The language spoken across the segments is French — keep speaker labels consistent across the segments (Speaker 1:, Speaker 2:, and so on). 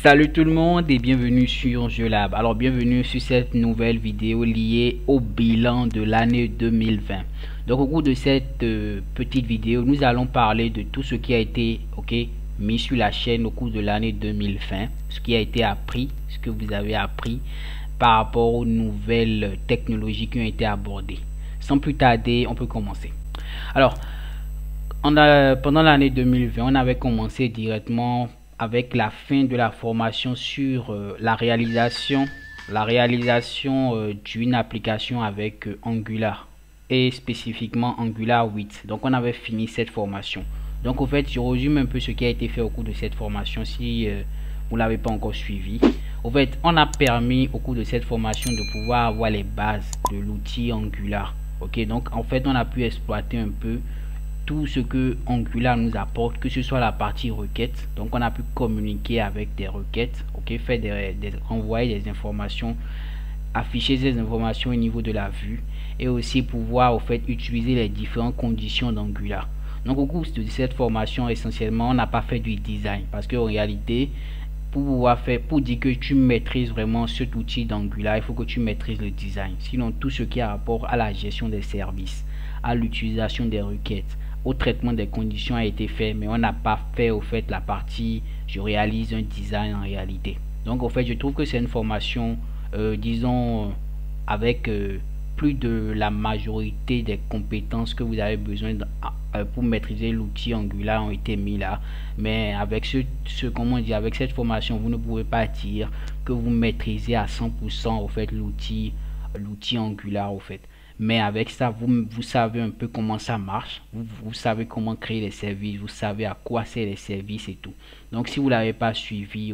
Speaker 1: Salut tout le monde et bienvenue sur JeuxLab. Alors bienvenue sur cette nouvelle vidéo liée au bilan de l'année 2020. Donc au cours de cette petite vidéo, nous allons parler de tout ce qui a été mis sur la chaîne au cours de l'année 2020, ce qui a été appris, ce que vous avez appris par rapport aux nouvelles technologies qui ont été abordées. Sans plus tarder, on peut commencer. Alors, pendant l'année 2020, on avait commencé directement avec la fin de la formation sur la réalisation d'une application avec Angular et spécifiquement Angular 8. Donc on avait fini cette formation. Donc au fait, je résume un peu ce qui a été fait au cours de cette formation si vous l'avez pas encore suivi. Au fait, on a permis au cours de cette formation de pouvoir avoir les bases de l'outil Angular. Donc en fait, on a pu exploiter un peu tout ce que Angular nous apporte, que ce soit la partie requête. Donc on a pu communiquer avec des requêtes, faire envoyer des informations, afficher ces informations au niveau de la vue et aussi pouvoir utiliser les différentes conditions d'Angular. Donc au cours de cette formation, essentiellement on n'a pas fait du design parce qu'en réalité, pour dire que tu maîtrises vraiment cet outil d'Angular, il faut que tu maîtrises le design. Sinon tout ce qui a rapport à la gestion des services, à l'utilisation des requêtes, au traitement des conditions a été fait, mais on n'a pas fait la partie je réalise un design en réalité. Donc je trouve que c'est une formation disons avec plus de la majorité des compétences que vous avez besoin pour maîtriser l'outil Angular ont été mis là, mais avec avec cette formation vous ne pouvez pas dire que vous maîtrisez à 100% l'outil Angular mais avec ça vous savez un peu comment ça marche, vous savez comment créer les services, vous savez à quoi c'est les services et tout. Donc si vous l'avez pas suivi,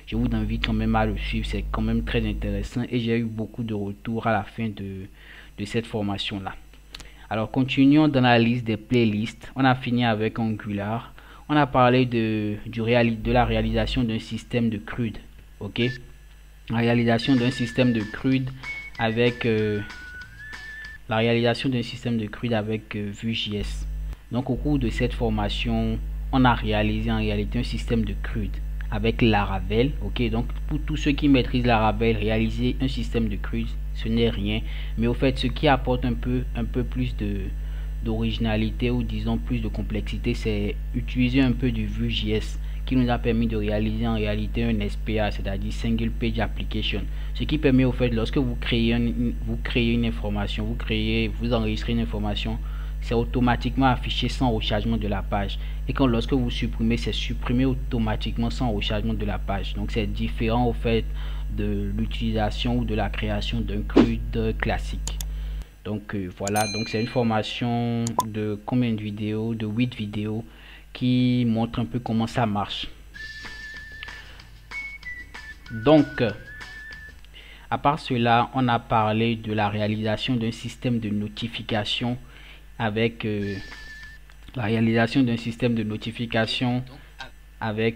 Speaker 1: je vous invite quand même à le suivre, c'est quand même très intéressant et j'ai eu beaucoup de retours à la fin de cette formation là. Alors continuons dans la liste des playlists. On a fini avec Angular, on a parlé de la réalisation d'un système de CRUD. La réalisation d'un système de CRUD avec Vue.js. Donc au cours de cette formation, on a réalisé en réalité un système de CRUD avec Laravel. Donc pour tous ceux qui maîtrisent Laravel, réaliser un système de CRUD, ce n'est rien. Mais au fait, ce qui apporte un peu plus d'originalité ou disons plus de complexité, c'est utiliser un peu du Vue.js qui nous a permis de réaliser en réalité un SPA, c'est-à-dire Single Page Application, ce qui permet lorsque vous créez une information, vous enregistrez une information, c'est automatiquement affiché sans rechargement de la page, et lorsque vous supprimez, c'est supprimé automatiquement sans rechargement de la page. Donc c'est différent de l'utilisation ou de la création d'un CRUD classique. Donc voilà, donc c'est une formation de combien de vidéos? De 8 vidéos qui montre un peu comment ça marche. Donc à part cela, on a parlé de la réalisation d'un système de notification avec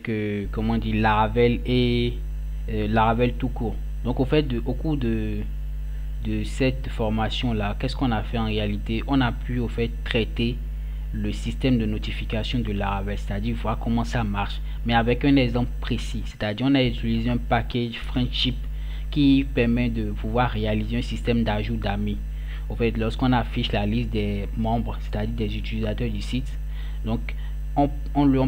Speaker 1: Laravel et Laravel tout court. Donc au cours de cette formation là, qu'est-ce qu'on a fait en réalité? On a pu traiter le système de notification de Laravel, c'est-à-dire voir comment ça marche, mais avec un exemple précis. C'est-à-dire on a utilisé un package Friendship qui permet de pouvoir réaliser un système d'ajout d'amis. Lorsqu'on affiche la liste des membres, c'est-à-dire des utilisateurs du site, donc on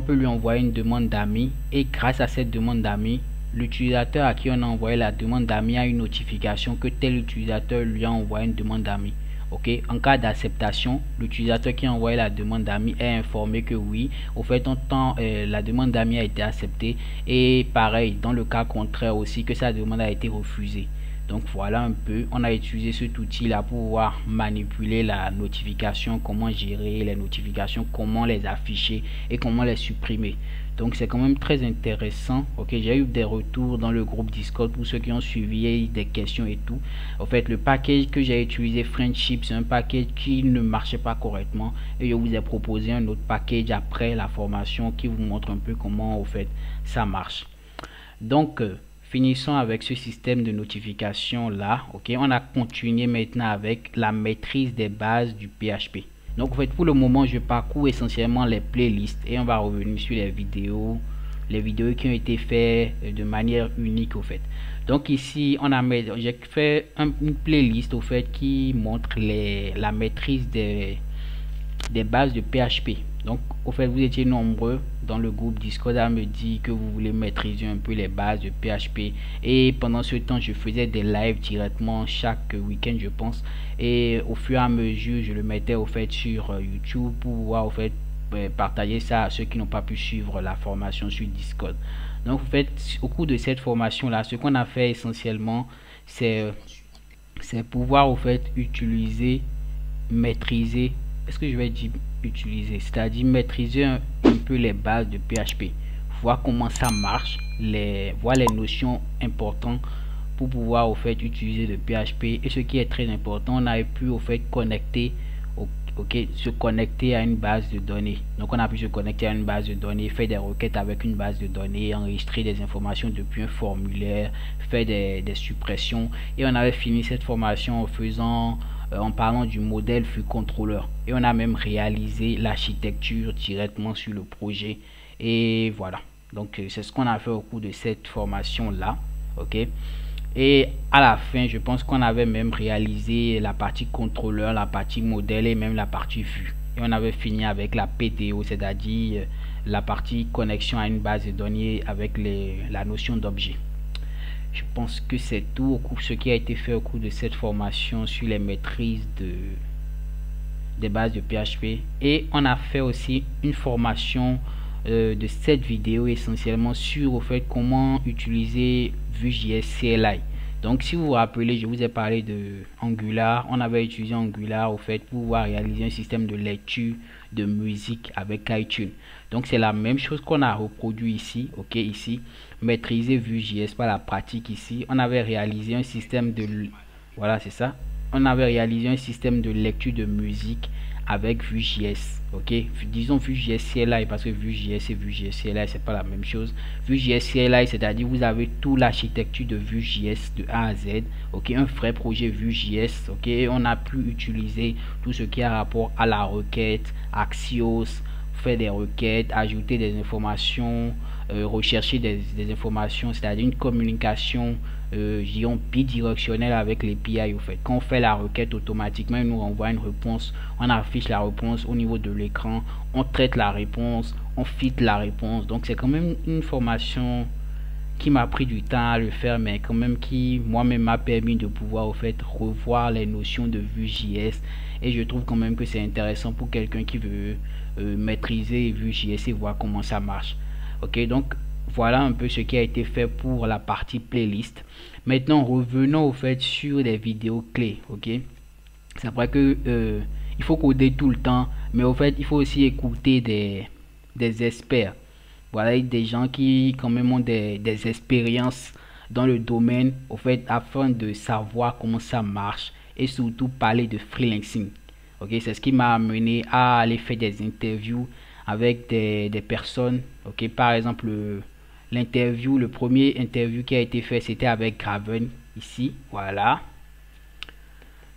Speaker 1: peut lui envoyer une demande d'amis, et grâce à cette demande d'amis, l'utilisateur à qui on a envoyé la demande d'amis a une notification que tel utilisateur lui a envoyé une demande d'amis. En cas d'acceptation, l'utilisateur qui a envoyé la demande d'amis est informé que oui, la demande d'amis a été acceptée, et pareil dans le cas contraire aussi, que sa demande a été refusée. Donc voilà un peu, on a utilisé cet outil là pour pouvoir manipuler la notification, comment gérer les notifications, comment les afficher et comment les supprimer. Donc c'est quand même très intéressant. J'ai eu des retours dans le groupe Discord pour ceux qui ont suivi, des questions et tout. Le package que j'ai utilisé, Friendship, c'est un package qui ne marchait pas correctement, et je vous ai proposé un autre package après la formation qui vous montre un peu comment ça marche. Donc finissons avec ce système de notification là. On a continué maintenant avec la maîtrise des bases du PHP. Donc pour le moment je parcours essentiellement les playlists et on va revenir sur les vidéos les vidéos qui ont été faites de manière unique au fait. Donc ici j'ai fait une playlist au fait qui montre la maîtrise des bases de PHP. Donc au fait, vous étiez nombreux dans le groupe Discord à me dire que vous voulez maîtriser un peu les bases de PHP, et pendant ce temps je faisais des lives directement chaque week-end je pense, et au fur et à mesure je le mettais au fait sur YouTube pour pouvoir au fait partager ça à ceux qui n'ont pas pu suivre la formation sur Discord. Donc en fait, au cours de cette formation là, ce qu'on a fait essentiellement, c'est pouvoir au fait utiliser, maîtriser, est-ce que je vais dire utiliser, c'est-à-dire maîtriser un peu les bases de PHP, voir comment ça marche, voir les notions importantes pour pouvoir au fait utiliser le PHP. Et ce qui est très important, on a pu au fait se connecter à une base de données. Donc on a pu se connecter à une base de données, faire des requêtes avec une base de données, enregistrer des informations depuis un formulaire, faire des suppressions. Et on avait fini cette formation en parlant du modèle flux contrôleur, et on a même réalisé l'architecture directement sur le projet. Et voilà, donc c'est ce qu'on a fait au cours de cette formation là. Ok, et à la fin je pense qu'on avait même réalisé la partie contrôleur, la partie modèle et même la partie vue, et on avait fini avec la PTO, c'est-à-dire la partie connexion à une base de données avec la notion d'objet. Je pense que c'est tout au cours ce qui a été fait au cours de cette formation sur les maîtrises des bases de PHP. Et on a fait aussi une formation de cette vidéo essentiellement sur au fait comment utiliser Vue.js CLI. Donc si vous vous rappelez, je vous ai parlé de Angular. On avait utilisé Angular au fait pour pouvoir réaliser un système de lecture de musique avec iTunes. Donc c'est la même chose qu'on a reproduit ici. Ok, ici maîtriser Vue.js par la pratique. Ici on avait réalisé un système de, voilà, c'est ça, on avait réalisé un système de lecture de musique avec Vue.js. Ok, disons Vue.js CLI parce que Vue.js et Vue.js CLI c'est pas la même chose. Vue.js CLI, c'est-à-dire vous avez toute l'architecture de Vue.js de A à Z. Ok, un vrai projet Vue.js. Ok, on a pu utiliser tout ce qui a rapport à la requête, Axios, faire des requêtes, ajouter des informations, rechercher des informations, c'est-à-dire une communication bidirectionnelle avec les API. Au fait, quand on fait la requête, automatiquement il nous renvoie une réponse, on affiche la réponse au niveau de l'écran, on traite la réponse, on filtre la réponse. Donc c'est quand même une formation qui m'a pris du temps à le faire, mais quand même qui moi-même m'a permis de pouvoir au fait revoir les notions de Vue.js. Et je trouve quand même que c'est intéressant pour quelqu'un qui veut maîtriser Vue.js et voir comment ça marche. Ok, donc voilà un peu ce qui a été fait pour la partie playlist. Maintenant revenons au fait sur les vidéos clés. Ok, c'est vrai que il faut coder tout le temps, mais au fait il faut aussi écouter des experts. Voilà, des gens qui quand même ont des expériences dans le domaine au fait, afin de savoir comment ça marche, et surtout parler de freelancing. Ok, c'est ce qui m'a amené à aller faire des interviews avec des personnes. Ok, par exemple le premier interview qui a été fait, c'était avec Graven ici. Voilà,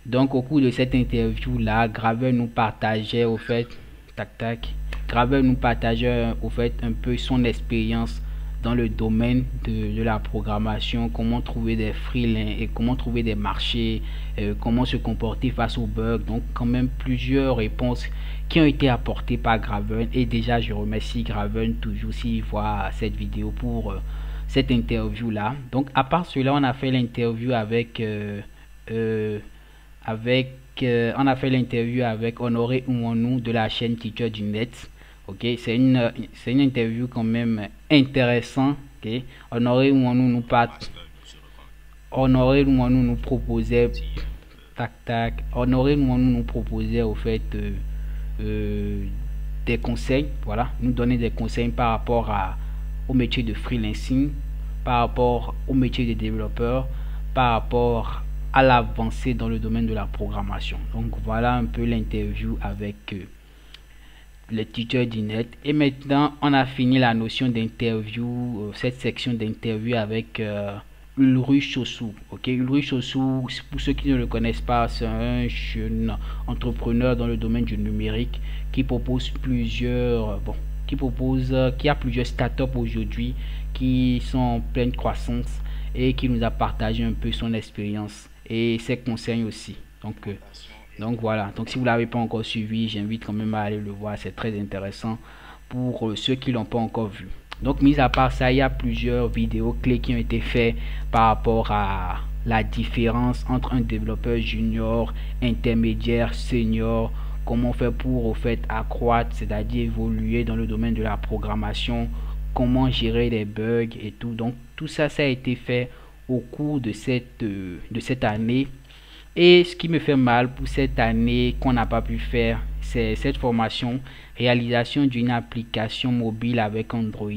Speaker 1: donc au cours de cette interview là, Graven nous partageait au fait Gravel nous partageait au fait un peu son expérience dans le domaine de la programmation, comment trouver des freelances et comment trouver des marchés, comment se comporter face aux bugs. Donc quand même plusieurs réponses qui ont été apportées par Graven, et déjà je remercie Graven toujours s'il voit cette vidéo pour cette interview là. Donc à part cela, on a fait l'interview avec on a fait l'interview avec Honoré Ouanou de la chaîne Teacher du Net. Ok, c'est une interview quand même intéressante. Ok, Honoré Ouanou nous proposait Honoré Ouanou nous proposait au fait des conseils. Voilà, nous donner des conseils par rapport au métier de freelancing, par rapport au métier de développeur, par rapport à l'avancée dans le domaine de la programmation. Donc voilà un peu l'interview avec les teachers du net. Et maintenant on a fini la notion d'interview, cette section d'interview avec Ulrich Sossou. Ok, Ulrich Sossou, pour ceux qui ne le connaissent pas, c'est un jeune entrepreneur dans le domaine du numérique qui propose plusieurs qui a plusieurs startups aujourd'hui qui sont en pleine croissance et qui nous a partagé un peu son expérience et ses conseils aussi. Donc voilà, donc si vous l'avez pas encore suivi, j'invite quand même à aller le voir, c'est très intéressant pour ceux qui l'ont pas encore vu. Donc mis à part ça, il y a plusieurs vidéos clés qui ont été faites par rapport à la différence entre un développeur junior, intermédiaire, senior, comment faire pour au fait accroître, c'est-à-dire évoluer dans le domaine de la programmation, comment gérer les bugs et tout. Donc tout ça, ça a été fait au cours de cette année. Et ce qui me fait mal pour cette année qu'on n'a pas pu faire, c'est cette formation, réalisation d'une application mobile avec Android.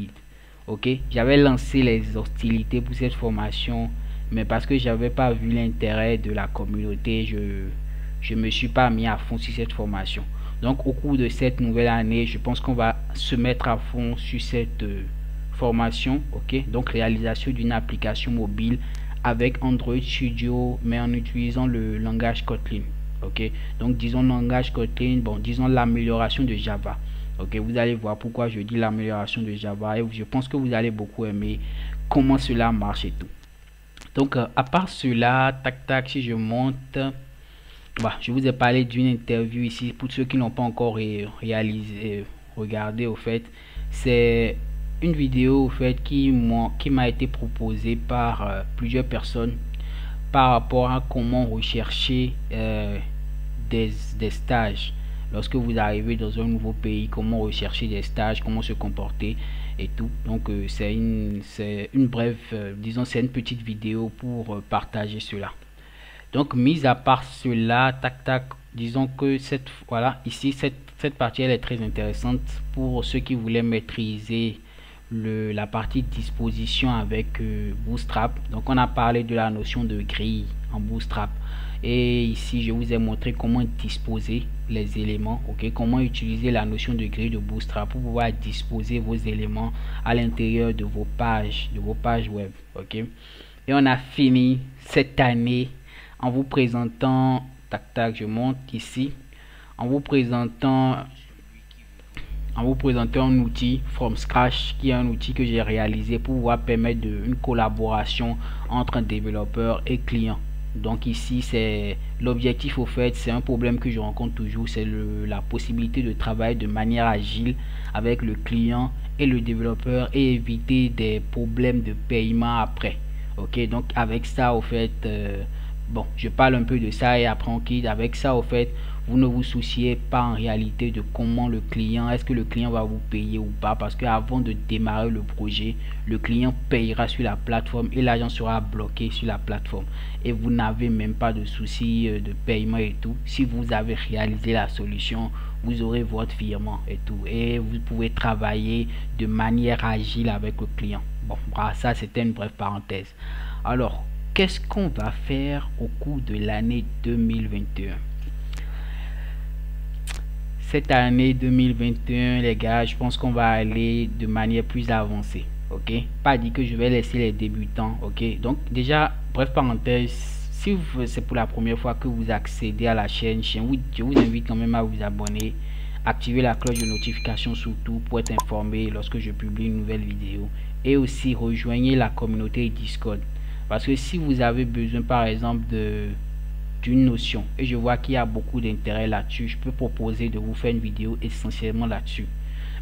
Speaker 1: Ok, j'avais lancé les hostilités pour cette formation, mais parce que j'avais pas vu l'intérêt de la communauté, je me suis pas mis à fond sur cette formation. Donc au cours de cette nouvelle année, je pense qu'on va se mettre à fond sur cette formation. Ok, donc réalisation d'une application mobile avec Android Studio, mais en utilisant le langage Kotlin. Ok, donc disons langage Kotlin, bon, disons l'amélioration de Java. Ok, vous allez voir pourquoi je dis l'amélioration de Java et je pense que vous allez beaucoup aimer comment cela marche et tout. Donc à part cela, tac tac, si je monte, bah, je vous ai parlé d'une interview ici pour ceux qui n'ont pas encore réalisé, regardé au fait, c'est une vidéo au fait qui m'a été proposée par plusieurs personnes par rapport à comment rechercher des stages lorsque vous arrivez dans un nouveau pays, comment rechercher des stages, comment se comporter et tout. Donc c'est une brève, disons c'est une petite vidéo pour partager cela. Donc mis à part cela, tac tac, disons que voilà, ici cette partie elle est très intéressante pour ceux qui voulaient maîtriser la partie disposition avec Bootstrap. Donc on a parlé de la notion de grille en Bootstrap et ici je vous ai montré comment disposer les éléments, ok, comment utiliser la notion de grille de Bootstrap pour pouvoir disposer vos éléments à l'intérieur de vos pages web, ok. Et on a fini cette année en vous présentant, tac tac, je monte ici, en vous présentant un outil from scratch qui est un outil que j'ai réalisé pour pouvoir permettre une collaboration entre un développeur et client. Donc ici c'est l'objectif au fait, c'est un problème que je rencontre toujours, c'est la possibilité de travailler de manière agile avec le client et le développeur et éviter des problèmes de paiement après. Ok, donc avec ça au fait, bon, je parle un peu de ça et après on quitte. Avec ça au fait, vous ne vous souciez pas en réalité de comment le client, est-ce que le client va vous payer ou pas, parce que avant de démarrer le projet, le client payera sur la plateforme et l'argent sera bloqué sur la plateforme et vous n'avez même pas de souci de paiement et tout. Si vous avez réalisé la solution, vous aurez votre virement et tout et vous pouvez travailler de manière agile avec le client. Bon, voilà, ça c'était une brève parenthèse. Alors, qu'est-ce qu'on va faire au cours de l'année 2021? Cette année 2021, les gars, je pense qu'on va aller de manière plus avancée. Ok, pas dit que je vais laisser les débutants. Ok, donc déjà, bref parenthèse, si c'est pour la première fois que vous accédez à la chaîne, je vous invite quand même à vous abonner, activer la cloche de notification surtout pour être informé lorsque je publie une nouvelle vidéo, et aussi rejoignez la communauté Discord, parce que si vous avez besoin par exemple d'une notion et je vois qu'il y a beaucoup d'intérêt là-dessus, je peux proposer de vous faire une vidéo essentiellement là-dessus.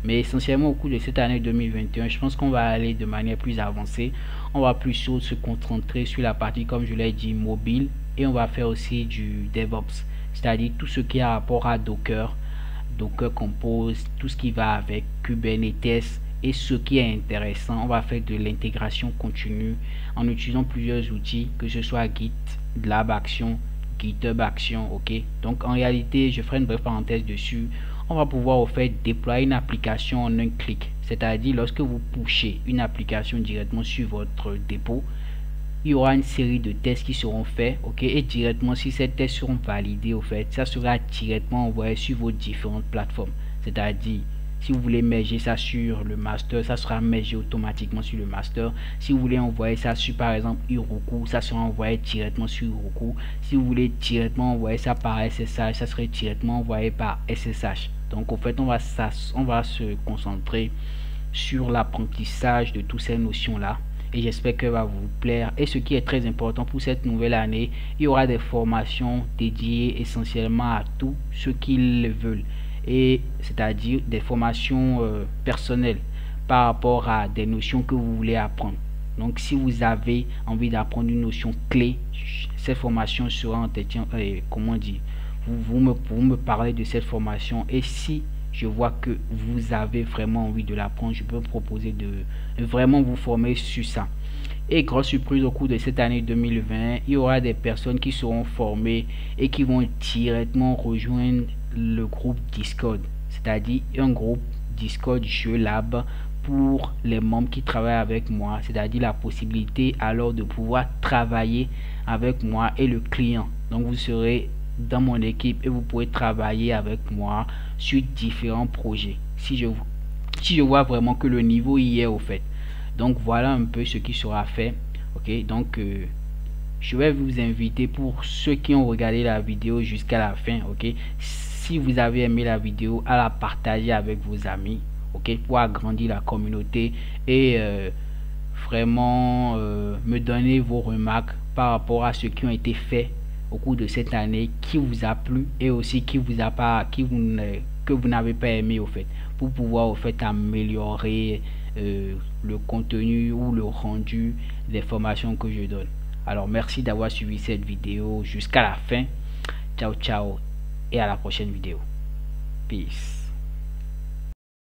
Speaker 1: Mais essentiellement au cours de cette année 2021, je pense qu'on va aller de manière plus avancée. On va plus se concentrer sur la partie, comme je l'ai dit, mobile, et on va faire aussi du DevOps, c'est-à-dire tout ce qui a rapport à Docker Compose, tout ce qui va avec Kubernetes. Et ce qui est intéressant, on va faire de l'intégration continue en utilisant plusieurs outils, que ce soit GitLab Action, GitHub Action, ok. Donc en réalité, je ferai une brève parenthèse dessus. On va pouvoir au fait déployer une application en un clic, c'est-à-dire lorsque vous pushez une application directement sur votre dépôt, il y aura une série de tests qui seront faits, ok, et directement si ces tests seront validés au fait, ça sera directement envoyé sur vos différentes plateformes. C'est-à-dire si vous voulez merger ça sur le master, ça sera mergé automatiquement sur le master. Si vous voulez envoyer ça sur par exemple Heroku, ça sera envoyé directement sur Heroku. Si vous voulez directement envoyer ça par SSH, ça serait directement envoyé par SSH. Donc au fait, on va se concentrer sur l'apprentissage de toutes ces notions là, et j'espère que va vous plaire. Et ce qui est très important pour cette nouvelle année, il y aura des formations dédiées essentiellement à tous ceux qui le veulent, et c'est-à-dire des formations personnelles par rapport à des notions que vous voulez apprendre. Donc si vous avez envie d'apprendre une notion clé, cette formation sera entretien, comment dire, vous me parlez de cette formation, et si je vois que vous avez vraiment envie de l'apprendre, je peux vous proposer de vraiment vous former sur ça. Et grosse surprise, au cours de cette année 2020, il y aura des personnes qui seront formées et qui vont directement rejoindre le groupe Discord, c'est-à-dire un groupe Discord Jeux Lab pour les membres qui travaillent avec moi, c'est-à-dire la possibilité alors de pouvoir travailler avec moi et le client. Donc vous serez dans mon équipe et vous pouvez travailler avec moi sur différents projets si je vois vraiment que le niveau y est au fait. Donc voilà un peu ce qui sera fait. Ok, donc je vais vous inviter, pour ceux qui ont regardé la vidéo jusqu'à la fin, ok, si vous avez aimé la vidéo, à la partager avec vos amis, ok, pour agrandir la communauté, et vraiment me donner vos remarques par rapport à ce qui ont été fait au cours de cette année, qui vous a plu et aussi qui vous a pas, que vous n'avez pas aimé au fait, pour pouvoir au fait améliorer le contenu ou le rendu des formations que je donne. Alors merci d'avoir suivi cette vidéo jusqu'à la fin. Ciao ciao et à la prochaine vidéo. Peace.